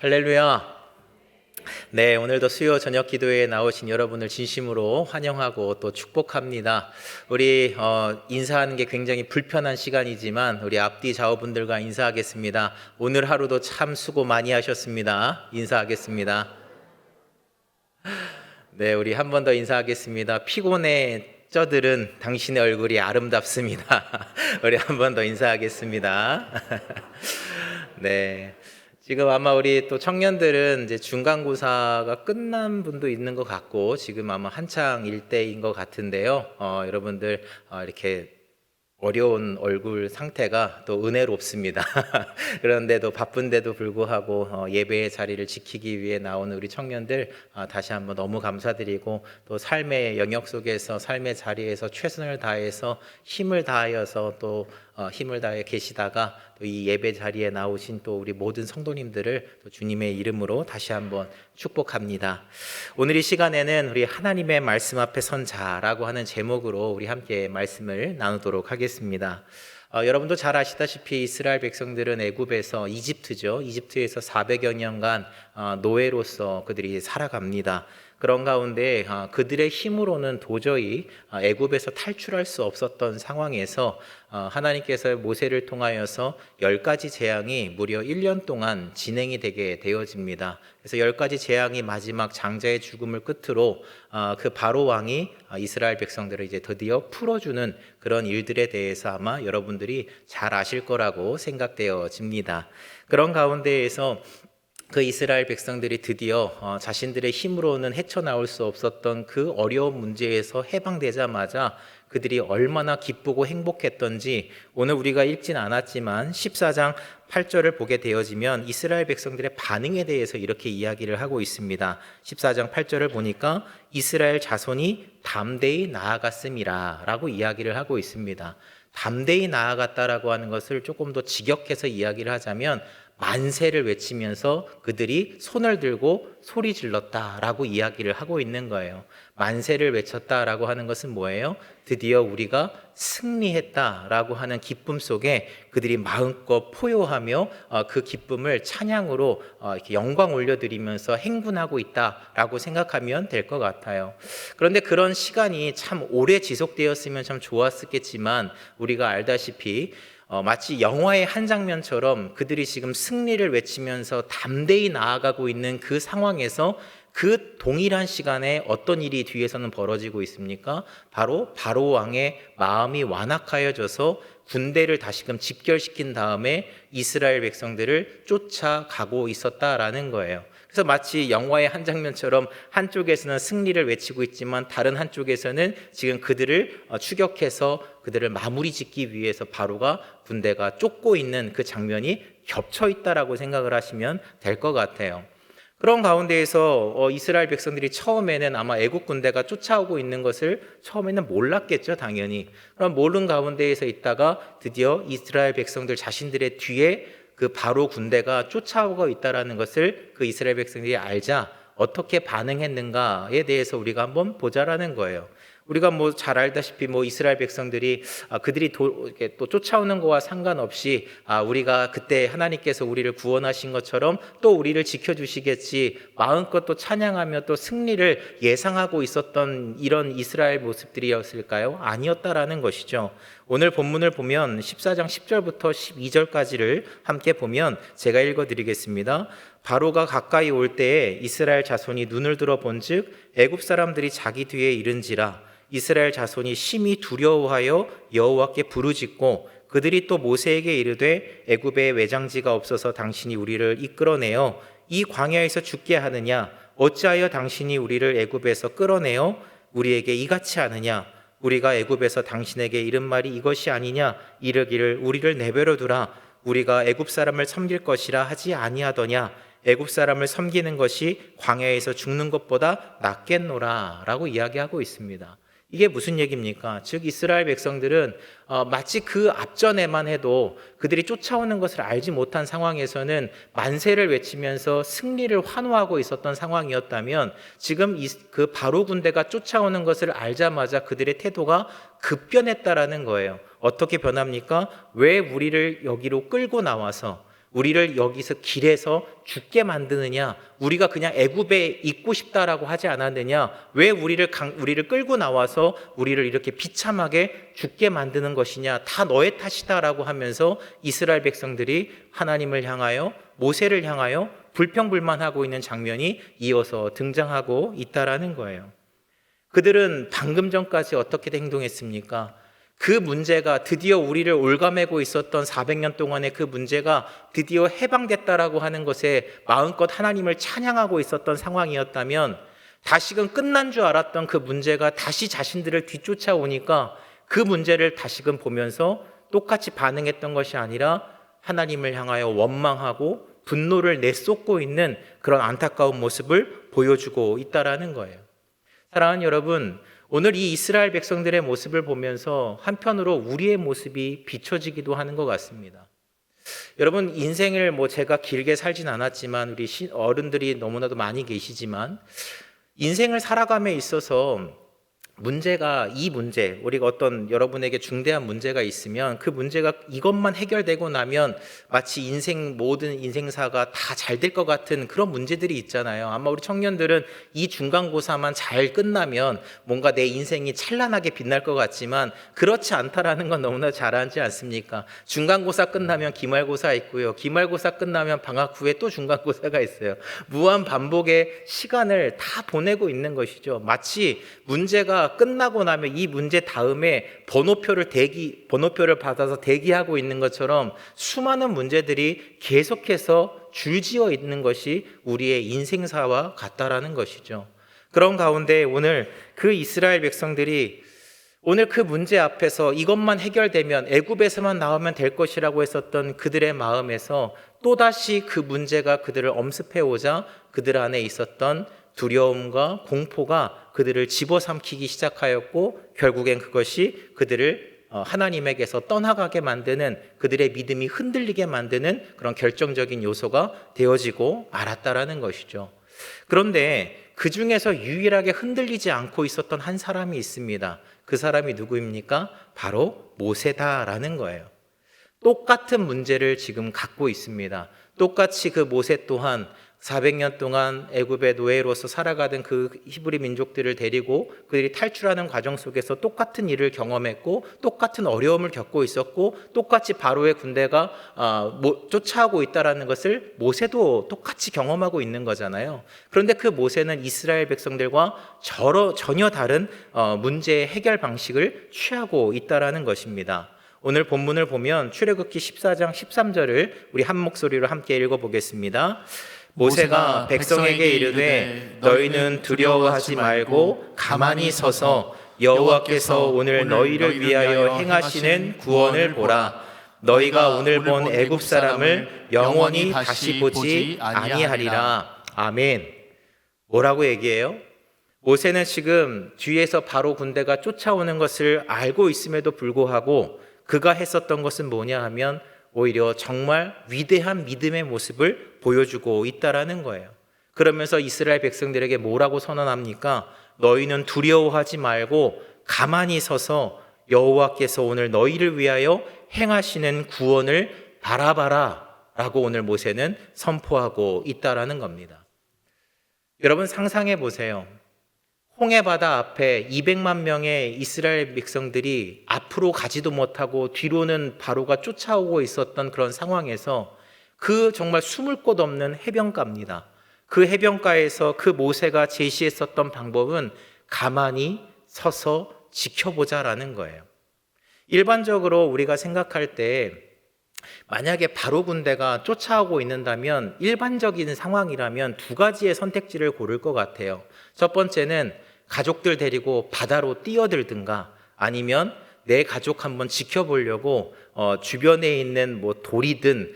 할렐루야. 네, 오늘도 수요 저녁 기도회에 나오신 여러분을 진심으로 환영하고 또 축복합니다. 우리 인사하는 게 굉장히 불편한 시간이지만 우리 앞뒤 좌우분들과 인사하겠습니다. 오늘 하루도 참 수고 많이 하셨습니다. 인사하겠습니다. 네, 우리 한 번 더 인사하겠습니다. 피곤해 쩌들은 당신의 얼굴이 아름답습니다. 우리 한 번 더 인사하겠습니다. 네. 지금 아마 우리 또 청년들은 이제 중간고사가 끝난 분도 있는 것 같고 지금 아마 한창 일대인 것 같은데요. 여러분들 이렇게 어려운 얼굴 상태가 또 은혜롭습니다. 그런데도 바쁜데도 불구하고 예배의 자리를 지키기 위해 나오는 우리 청년들 다시 한번 너무 감사드리고 또 삶의 영역 속에서 삶의 자리에서 최선을 다해서 힘을 다하여서 또 힘을 다해 계시다가 또 이 예배 자리에 나오신 또 우리 모든 성도님들을 또 주님의 이름으로 다시 한번 축복합니다. 오늘 이 시간에는 우리 하나님의 말씀 앞에 선 자라고 하는 제목으로 우리 함께 말씀을 나누도록 하겠습니다. 여러분도 잘 아시다시피 이스라엘 백성들은 애굽에서 이집트에서 400여 년간 노예로서 그들이 살아갑니다. 그런 가운데 그들의 힘으로는 도저히 애굽에서 탈출할 수 없었던 상황에서 하나님께서 모세를 통하여서 10가지 재앙이 무려 1년 동안 진행이 되게 되어집니다. 그래서 10가지 재앙이 마지막 장자의 죽음을 끝으로 그 바로 왕이 이스라엘 백성들을 이제 드디어 풀어주는 그런 일들에 대해서 아마 여러분들이 잘 아실 거라고 생각되어집니다. 그런 가운데에서 그 이스라엘 백성들이 드디어 자신들의 힘으로는 헤쳐나올 수 없었던 그 어려운 문제에서 해방되자마자 그들이 얼마나 기쁘고 행복했던지 오늘 우리가 읽진 않았지만 14장 8절을 보게 되어지면 이스라엘 백성들의 반응에 대해서 이렇게 이야기를 하고 있습니다. 14장 8절을 보니까 이스라엘 자손이 담대히 나아갔음이라 라고 이야기를 하고 있습니다. 담대히 나아갔다라고 하는 것을 조금 더 직역해서 이야기를 하자면 만세를 외치면서 그들이 손을 들고 소리 질렀다라고 이야기를 하고 있는 거예요. 만세를 외쳤다라고 하는 것은 뭐예요? 드디어 우리가 승리했다라고 하는 기쁨 속에 그들이 마음껏 포효하며 그 기쁨을 찬양으로 이렇게 영광 올려드리면서 행군하고 있다라고 생각하면 될 것 같아요. 그런데 그런 시간이 참 오래 지속되었으면 참 좋았겠지만 우리가 알다시피 마치 영화의 한 장면처럼 그들이 지금 승리를 외치면서 담대히 나아가고 있는 그 상황에서 그 동일한 시간에 어떤 일이 뒤에서는 벌어지고 있습니까? 바로 바로 왕의 마음이 완악하여져서 군대를 다시금 집결시킨 다음에 이스라엘 백성들을 쫓아가고 있었다라는 거예요. 그래서 마치 영화의 한 장면처럼 한쪽에서는 승리를 외치고 있지만 다른 한쪽에서는 지금 그들을 추격해서 그들을 마무리 짓기 위해서 바로가 군대가 쫓고 있는 그 장면이 겹쳐 있다라고 생각을 하시면 될 것 같아요. 그런 가운데에서 이스라엘 백성들이 처음에는 아마 애국 군대가 쫓아오고 있는 것을 처음에는 몰랐겠죠, 당연히. 그럼 모르는 가운데에서 있다가 드디어 이스라엘 백성들 자신들의 뒤에 그 바로 군대가 쫓아오고 있다라는 것을 그 이스라엘 백성들이 알자 어떻게 반응했는가에 대해서 우리가 한번 보자라는 거예요. 우리가 잘 알다시피 이스라엘 백성들이 그들이 이렇게 또 쫓아오는 거와 상관없이 우리가 그때 하나님께서 우리를 구원하신 것처럼 또 우리를 지켜주시겠지 마음껏 또 찬양하며 또 승리를 예상하고 있었던 이런 이스라엘 모습들이었을까요? 아니었다라는 것이죠. 오늘 본문을 보면 14장 10절부터 12절까지를 함께 보면 제가 읽어드리겠습니다. 바로가 가까이 올 때에 이스라엘 자손이 눈을 들어 본즉 애굽 사람들이 자기 뒤에 이른지라 이스라엘 자손이 심히 두려워하여 여호와께 부르짖고 그들이 또 모세에게 이르되 애굽에 외장지가 없어서 당신이 우리를 이끌어내어 이 광야에서 죽게 하느냐 어찌하여 당신이 우리를 애굽에서 끌어내어 우리에게 이같이 하느냐 우리가 애굽에서 당신에게 이른 말이 이것이 아니냐 이르기를 우리를 내버려 두라 우리가 애굽 사람을 섬길 것이라 하지 아니하더냐 애굽 사람을 섬기는 것이 광야에서 죽는 것보다 낫겠노라 라고 이야기하고 있습니다. 이게 무슨 얘기입니까? 즉 이스라엘 백성들은 마치 그 앞전에만 해도 그들이 쫓아오는 것을 알지 못한 상황에서는 만세를 외치면서 승리를 환호하고 있었던 상황이었다면 지금 그 바로 군대가 쫓아오는 것을 알자마자 그들의 태도가 급변했다라는 거예요. 어떻게 변합니까? 왜 우리를 여기로 끌고 나와서 우리를 여기서 길에서 죽게 만드느냐? 우리가 그냥 애굽에 있고 싶다라고 하지 않았느냐? 왜 우리를 끌고 나와서 우리를 이렇게 비참하게 죽게 만드는 것이냐? 다 너의 탓이다라고 하면서 이스라엘 백성들이 하나님을 향하여, 모세를 향하여 불평불만하고 있는 장면이 이어서 등장하고 있다라는 거예요. 그들은 방금 전까지 어떻게 행동했습니까? 그 문제가 드디어 우리를 올가매고 있었던 400년 동안의 그 문제가 드디어 해방됐다라고 하는 것에 마음껏 하나님을 찬양하고 있었던 상황이었다면, 다시금 끝난 줄 알았던 그 문제가 다시 자신들을 뒤쫓아오니까 그 문제를 다시금 보면서 똑같이 반응했던 것이 아니라 하나님을 향하여 원망하고 분노를 내쏟고 있는 그런 안타까운 모습을 보여주고 있다라는 거예요. 사랑하는 여러분, 오늘 이 이스라엘 백성들의 모습을 보면서 한편으로 우리의 모습이 비춰지기도 하는 것 같습니다. 여러분, 인생을 제가 길게 살진 않았지만 우리 어른들이 너무나도 많이 계시지만, 인생을 살아감에 있어서 우리가 어떤 여러분에게 중대한 문제가 있으면 그 문제가 이것만 해결되고 나면 마치 모든 인생사가 다 잘 될 것 같은 그런 문제들이 있잖아요. 아마 우리 청년들은 이 중간고사만 잘 끝나면 뭔가 내 인생이 찬란하게 빛날 것 같지만 그렇지 않다라는 건 너무나 잘 알지 않습니까? 중간고사 끝나면 기말고사 있고요. 기말고사 끝나면 방학 후에 또 중간고사가 있어요. 무한 반복의 시간을 다 보내고 있는 것이죠. 마치 문제가 끝나고 나면 이 문제 다음에 번호표를 받아서 대기하고 있는 것처럼 수많은 문제들이 계속해서 줄지어 있는 것이 우리의 인생사와 같다라는 것이죠. 그런 가운데 오늘 그 이스라엘 백성들이 오늘 그 문제 앞에서 이것만 해결되면, 애굽에서만 나오면 될 것이라고 했었던 그들의 마음에서 또다시 그 문제가 그들을 엄습해오자 그들 안에 있었던 두려움과 공포가 그들을 집어삼키기 시작하였고, 결국엔 그것이 그들을 하나님에게서 떠나가게 만드는, 그들의 믿음이 흔들리게 만드는 그런 결정적인 요소가 되어지고 말았다라는 것이죠. 그런데 그 중에서 유일하게 흔들리지 않고 있었던 한 사람이 있습니다. 그 사람이 누구입니까? 바로 모세다라는 거예요. 똑같은 문제를 지금 갖고 있습니다. 똑같이 그 모세 또한 400년 동안 애굽의 노예로서 살아가던 그 히브리 민족들을 데리고 그들이 탈출하는 과정 속에서 똑같은 일을 경험했고, 똑같은 어려움을 겪고 있었고, 똑같이 바로의 군대가 쫓아오고 있다는 것을 모세도 똑같이 경험하고 있는 거잖아요. 그런데 그 모세는 이스라엘 백성들과 전혀 다른 문제의 해결 방식을 취하고 있다는 것입니다. 오늘 본문을 보면 출애굽기 14장 13절을 우리 한 목소리로 함께 읽어보겠습니다. 모세가 백성에게 이르되 너희는 두려워하지 말고 가만히 서서 여호와께서 오늘 너희를 위하여 행하시는 구원을 보라. 너희가 오늘 본 애굽 사람을 영원히 다시 보지 아니하리라. 아멘. 뭐라고 얘기해요? 모세는 지금 뒤에서 바로 군대가 쫓아오는 것을 알고 있음에도 불구하고 그가 했었던 것은 뭐냐 하면 오히려 정말 위대한 믿음의 모습을 보여주고 있다라는 거예요. 그러면서 이스라엘 백성들에게 뭐라고 선언합니까? 너희는 두려워하지 말고 가만히 서서 여호와께서 오늘 너희를 위하여 행하시는 구원을 바라봐라 라고 오늘 모세는 선포하고 있다라는 겁니다. 여러분 상상해 보세요. 홍해바다 앞에 200만 명의 이스라엘 백성들이 앞으로 가지도 못하고 뒤로는 바로가 쫓아오고 있었던 그런 상황에서 그 정말 숨을 곳 없는 해변가입니다. 그 해변가에서 그 모세가 제시했었던 방법은 가만히 서서 지켜보자라는 거예요. 일반적으로 우리가 생각할 때 만약에 바로 군대가 쫓아오고 있는다면 일반적인 상황이라면 두 가지의 선택지를 고를 것 같아요. 첫 번째는 가족들 데리고 바다로 뛰어들든가 아니면 내 가족 한번 지켜보려고 주변에 있는 돌이든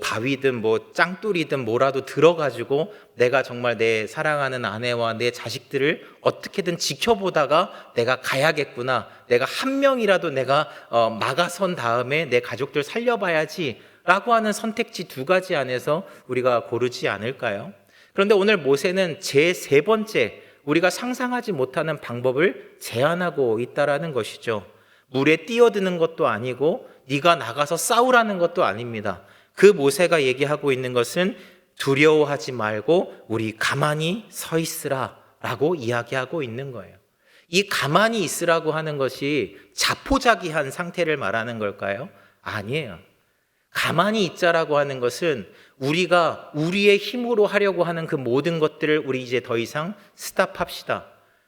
바위든 짱돌이든 뭐라도 들어가지고 내가 정말 내 사랑하는 아내와 내 자식들을 어떻게든 지켜보다가 내가 가야겠구나, 내가 한 명이라도 내가 막아선 다음에 내 가족들 살려봐야지 라고 하는 선택지 두 가지 안에서 우리가 고르지 않을까요? 그런데 오늘 모세는 제 세 번째, 우리가 상상하지 못하는 방법을 제안하고 있다라는 것이죠. 물에 뛰어드는 것도 아니고 네가 나가서 싸우라는 것도 아닙니다. 그 모세가 얘기하고 있는 것은 두려워하지 말고 우리 가만히 서 있으라 라고 이야기하고 있는 거예요. 이 가만히 있으라고 하는 것이 자포자기한 상태를 말하는 걸까요? 아니에요. 가만히 있자라고 하는 것은 우리가 우리의 힘으로 하려고 하는 그 모든 것들을 우리 이제 더 이상 스탑합시다.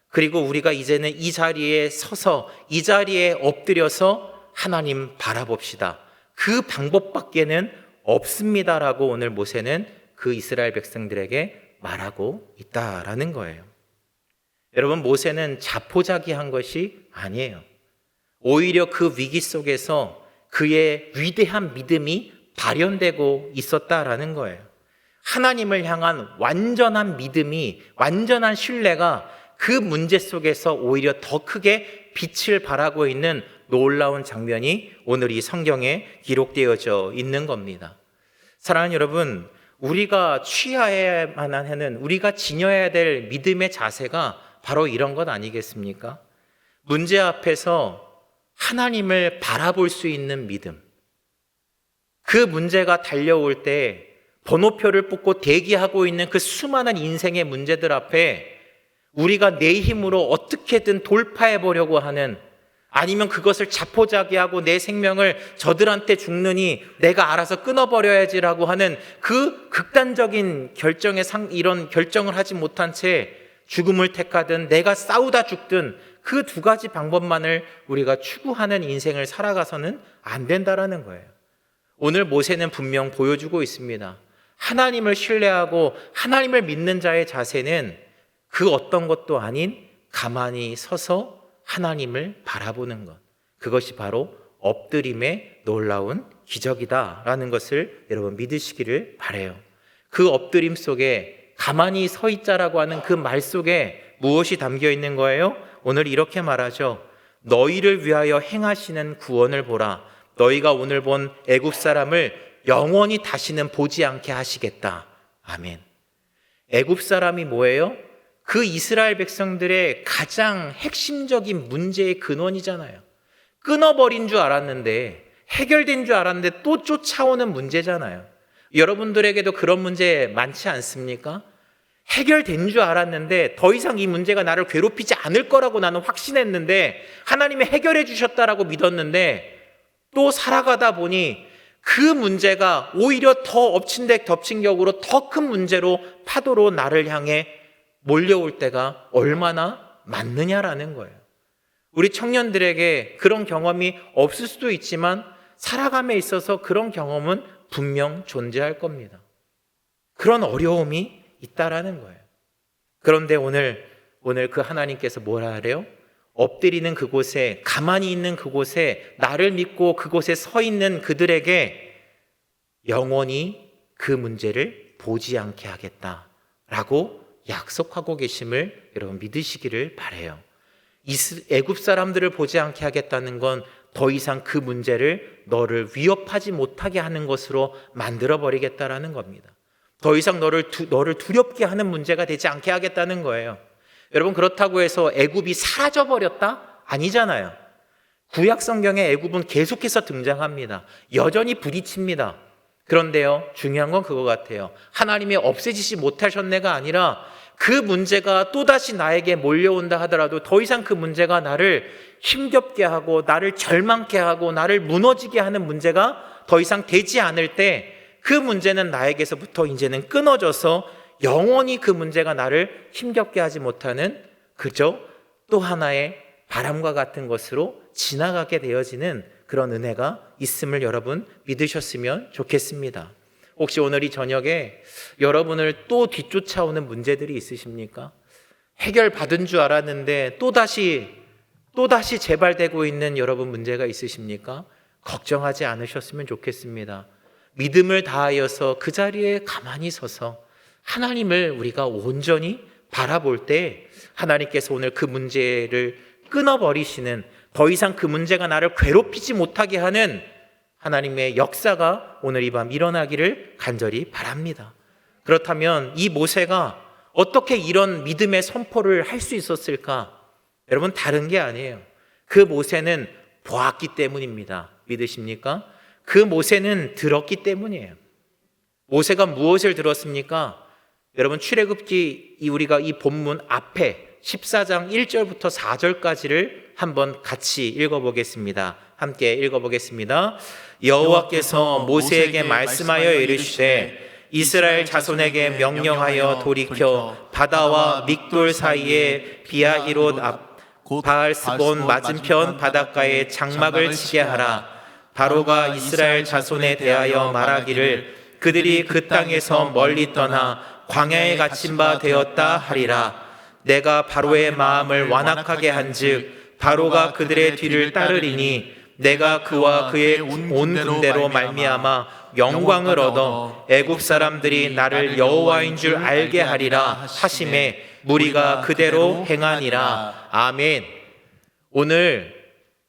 그리고 우리가 이제는 이 자리에 서서 이 자리에 엎드려서 하나님 바라봅시다. 그 방법밖에는 없습니다라고 오늘 모세는 그 이스라엘 백성들에게 말하고 있다라는 거예요. 여러분, 모세는 자포자기한 것이 아니에요. 오히려 그 위기 속에서 그의 위대한 믿음이 발현되고 있었다라는 거예요. 하나님을 향한 완전한 믿음이, 완전한 신뢰가 그 문제 속에서 오히려 더 크게 빛을 발하고 있는 놀라운 장면이 오늘 이 성경에 기록되어져 있는 겁니다. 사랑하는 여러분, 우리가 취해야만 하는, 우리가 지녀야 될 믿음의 자세가 바로 이런 것 아니겠습니까? 문제 앞에서 하나님을 바라볼 수 있는 믿음. 그 문제가 달려올 때 번호표를 뽑고 대기하고 있는 그 수많은 인생의 문제들 앞에 우리가 내 힘으로 어떻게든 돌파해 보려고 하는, 아니면 그것을 자포자기하고 내 생명을 저들한테 죽느니 내가 알아서 끊어버려야지라고 하는 그 극단적인 이런 결정을 하지 못한 채 죽음을 택하든 내가 싸우다 죽든 그 두 가지 방법만을 우리가 추구하는 인생을 살아가서는 안 된다라는 거예요. 오늘 모세는 분명 보여주고 있습니다. 하나님을 신뢰하고 하나님을 믿는 자의 자세는 그 어떤 것도 아닌 가만히 서서 하나님을 바라보는 것. 그것이 바로 엎드림의 놀라운 기적이다라는 것을 여러분 믿으시기를 바라요. 그 엎드림 속에 가만히 서 있자라고 하는 그 말 속에 무엇이 담겨 있는 거예요? 오늘 이렇게 말하죠. 너희를 위하여 행하시는 구원을 보라. 너희가 오늘 본 애굽 사람을 영원히 다시는 보지 않게 하시겠다. 아멘. 애굽 사람이 뭐예요? 그 이스라엘 백성들의 가장 핵심적인 문제의 근원이잖아요. 끊어버린 줄 알았는데, 해결된 줄 알았는데 또 쫓아오는 문제잖아요. 여러분들에게도 그런 문제 많지 않습니까? 해결된 줄 알았는데 더 이상 이 문제가 나를 괴롭히지 않을 거라고 나는 확신했는데, 하나님이 해결해 주셨다라고 믿었는데 또 살아가다 보니 그 문제가 오히려 더 엎친 데 덮친 격으로 더 큰 문제로, 파도로 나를 향해 몰려올 때가 얼마나 많느냐라는 거예요. 우리 청년들에게 그런 경험이 없을 수도 있지만 살아감에 있어서 그런 경험은 분명 존재할 겁니다. 그런 어려움이 있다라는 거예요. 그런데 오늘 그 하나님께서 뭐라 하래요? 엎드리는 그곳에, 가만히 있는 그곳에, 나를 믿고 그곳에 서 있는 그들에게 영원히 그 문제를 보지 않게 하겠다라고 약속하고 계심을 여러분 믿으시기를 바라요. 애굽 사람들을 보지 않게 하겠다는 건 더 이상 그 문제를 너를 위협하지 못하게 하는 것으로 만들어 버리겠다라는 겁니다. 더 이상 너를 두렵게 하는 문제가 되지 않게 하겠다는 거예요. 여러분, 그렇다고 해서 애굽이 사라져 버렸다? 아니잖아요. 구약 성경에 애굽은 계속해서 등장합니다. 여전히 부딪힙니다. 그런데요, 중요한 건 그거 같아요. 하나님이 없애지지 못하셨네가 아니라 그 문제가 또다시 나에게 몰려온다 하더라도 더 이상 그 문제가 나를 힘겹게 하고 나를 절망케 하고 나를 무너지게 하는 문제가 더 이상 되지 않을 때 그 문제는 나에게서부터 이제는 끊어져서 영원히 그 문제가 나를 힘겹게 하지 못하는, 그저 또 하나의 바람과 같은 것으로 지나가게 되어지는 그런 은혜가 있음을 여러분 믿으셨으면 좋겠습니다. 혹시 오늘 이 저녁에 여러분을 또 뒤쫓아오는 문제들이 있으십니까? 해결받은 줄 알았는데 또다시 재발되고 있는 여러분 문제가 있으십니까? 걱정하지 않으셨으면 좋겠습니다. 믿음을 다하여서 그 자리에 가만히 서서 하나님을 우리가 온전히 바라볼 때 하나님께서 오늘 그 문제를 끊어버리시는, 더 이상 그 문제가 나를 괴롭히지 못하게 하는 하나님의 역사가 오늘 이 밤 일어나기를 간절히 바랍니다. 그렇다면 이 모세가 어떻게 이런 믿음의 선포를 할 수 있었을까? 여러분, 다른 게 아니에요. 그 모세는 보았기 때문입니다. 믿으십니까? 그 모세는 들었기 때문이에요. 모세가 무엇을 들었습니까? 여러분, 출애굽기 우리가 이 본문 앞에 14장 1절부터 4절까지를 한번 같이 읽어보겠습니다. 함께 읽어보겠습니다. 여호와께서 모세에게 말씀하여 이르시되 이스라엘 자손에게 명령하여 돌이켜 바다와 믹돌 사이에 비아히롯 앞 바알스본 맞은편 바닷가에 장막을 치게 하라. 바로가 이스라엘 자손에 대하여 말하기를 그들이 그 땅에서 멀리 떠나 광야에 갇힌 바 되었다 하리라. 내가 바로의 마음을 완악하게 한즉 바로가 그들의 뒤를 따르리니 내가 그와 그의 온 군대로 말미암아 영광을 얻어 애굽 사람들이 나를 여호와인 줄 알게 하리라 하심에 무리가 그대로 행하니라. 아멘. 오늘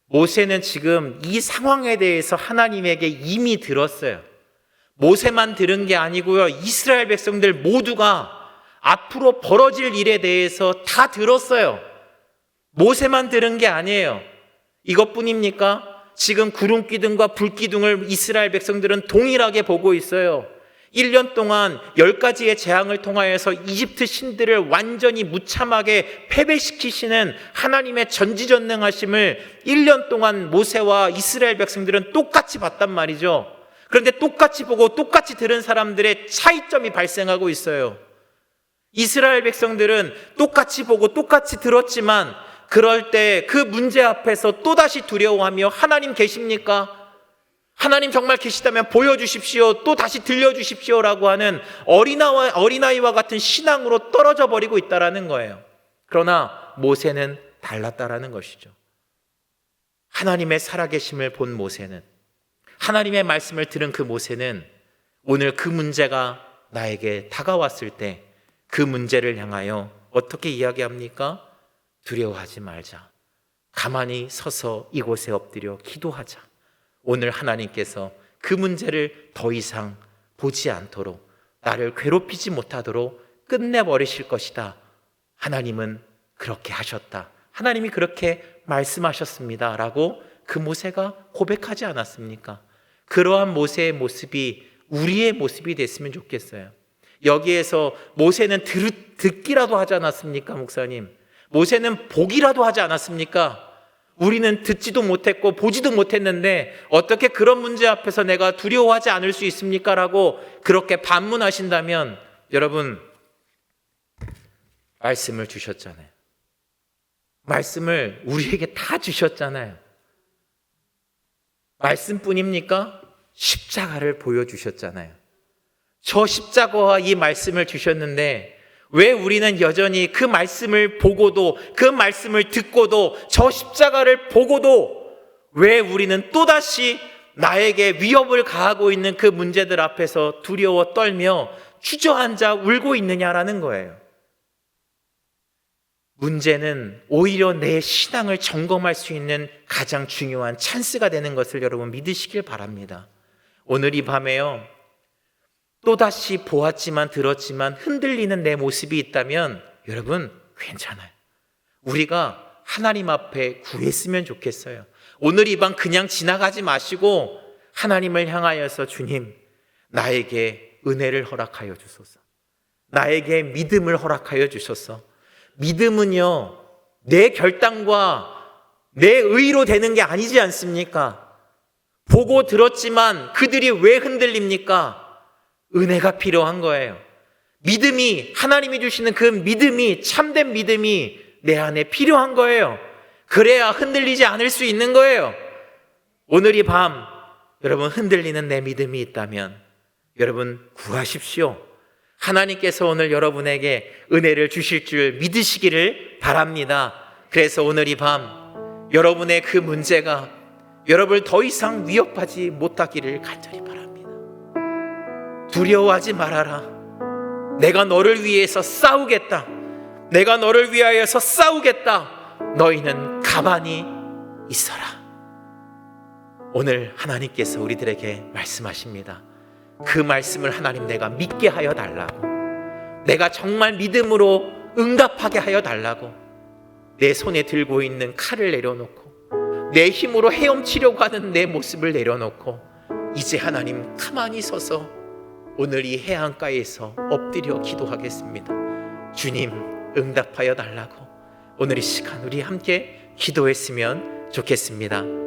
모세는 지금 이 상황에 대해서 하나님에게 이미 들었어요. 모세만 들은 게 아니고요, 이스라엘 백성들 모두가 앞으로 벌어질 일에 대해서 다 들었어요. 모세만 들은 게 아니에요. 이것뿐입니까? 지금 구름 기둥과 불 기둥을 이스라엘 백성들은 동일하게 보고 있어요. 1년 동안 10가지의 재앙을 통하여서 이집트 신들을 완전히 무참하게 패배시키시는 하나님의 전지전능하심을 1년 동안 모세와 이스라엘 백성들은 똑같이 봤단 말이죠. 그런데 똑같이 보고 똑같이 들은 사람들의 차이점이 발생하고 있어요. 이스라엘 백성들은 똑같이 보고 똑같이 들었지만 그럴 때 그 문제 앞에서 또다시 두려워하며 하나님 계십니까? 하나님 정말 계시다면 보여주십시오. 또 다시 들려주십시오라고 하는 어린아이와 같은 신앙으로 떨어져 버리고 있다라는 거예요. 그러나 모세는 달랐다라는 것이죠. 하나님의 살아계심을 본 모세는, 하나님의 말씀을 들은 그 모세는 오늘 그 문제가 나에게 다가왔을 때 그 문제를 향하여 어떻게 이야기합니까? 두려워하지 말자. 가만히 서서 이곳에 엎드려 기도하자. 오늘 하나님께서 그 문제를 더 이상 보지 않도록, 나를 괴롭히지 못하도록 끝내버리실 것이다. 하나님은 그렇게 하셨다. 하나님이 그렇게 말씀하셨습니다. 라고 그 모세가 고백하지 않았습니까? 그러한 모세의 모습이 우리의 모습이 됐으면 좋겠어요. 여기에서 모세는 듣기라도 하지 않았습니까, 목사님? 모세는 보기라도 하지 않았습니까? 우리는 듣지도 못했고 보지도 못했는데 어떻게 그런 문제 앞에서 내가 두려워하지 않을 수 있습니까? 라고 그렇게 반문하신다면, 여러분, 말씀을 주셨잖아요. 말씀을 우리에게 다 주셨잖아요. 말씀뿐입니까? 십자가를 보여주셨잖아요. 저 십자가와 이 말씀을 주셨는데 왜 우리는 여전히 그 말씀을 보고도, 그 말씀을 듣고도, 저 십자가를 보고도 왜 우리는 또다시 나에게 위협을 가하고 있는 그 문제들 앞에서 두려워 떨며 주저앉아 울고 있느냐라는 거예요. 문제는 오히려 내 신앙을 점검할 수 있는 가장 중요한 찬스가 되는 것을 여러분 믿으시길 바랍니다. 오늘 이 밤에요, 또다시 보았지만 들었지만 흔들리는 내 모습이 있다면 여러분 괜찮아요. 우리가 하나님 앞에 구했으면 좋겠어요. 오늘 이 밤 그냥 지나가지 마시고 하나님을 향하여서 주님, 나에게 은혜를 허락하여 주소서. 나에게 믿음을 허락하여 주소서. 믿음은요, 내 결단과 내 의로 되는 게 아니지 않습니까? 보고 들었지만 그들이 왜 흔들립니까? 은혜가 필요한 거예요. 믿음이, 하나님이 주시는 그 믿음이, 참된 믿음이 내 안에 필요한 거예요. 그래야 흔들리지 않을 수 있는 거예요. 오늘 이 밤 여러분 흔들리는 내 믿음이 있다면 여러분 구하십시오. 하나님께서 오늘 여러분에게 은혜를 주실 줄 믿으시기를 바랍니다. 그래서 오늘 이 밤 여러분의 그 문제가 여러분을 더 이상 위협하지 못하기를 간절히 바랍니다. 두려워하지 말아라. 내가 너를 위해서 싸우겠다. 내가 너를 위하여서 싸우겠다. 너희는 가만히 있어라. 오늘 하나님께서 우리들에게 말씀하십니다. 그 말씀을 하나님 내가 믿게 하여 달라고, 내가 정말 믿음으로 응답하게 하여 달라고, 내 손에 들고 있는 칼을 내려놓고 내 힘으로 헤엄치려고 하는 내 모습을 내려놓고 이제 하나님 가만히 서서 오늘 이 해안가에서 엎드려 기도하겠습니다. 주님 응답하여 달라고 오늘 이 시간 우리 함께 기도했으면 좋겠습니다.